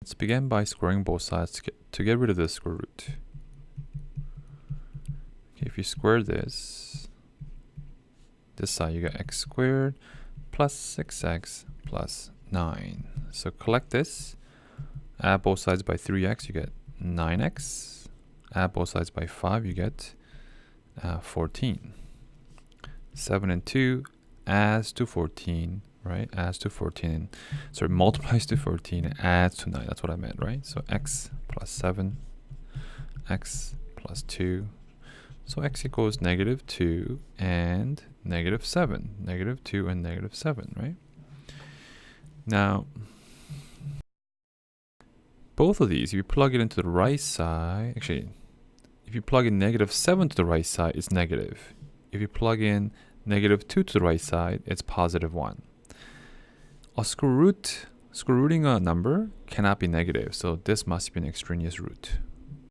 let's begin by squaring both sides to get rid of the square root. Okay, if you square this side, you get x squared plus 6x plus 9. So collect this, add both sides by 3x, you get 9x. Add both sides by 5, you get 14. 7 and 2 adds to 14, right? Adds to 14. Sorry, multiplies to 14 and adds to 9. That's what I meant, right? So x plus 7, x plus 2. So x equals -2 and -7. -2 and -7, right? Now, both of these, if you plug it into the right side, actually, if you plug in -7 to the right side, it's negative. If you plug in -2 to the right side, it's +1. Square rooting a number cannot be negative, so this must be an extraneous root.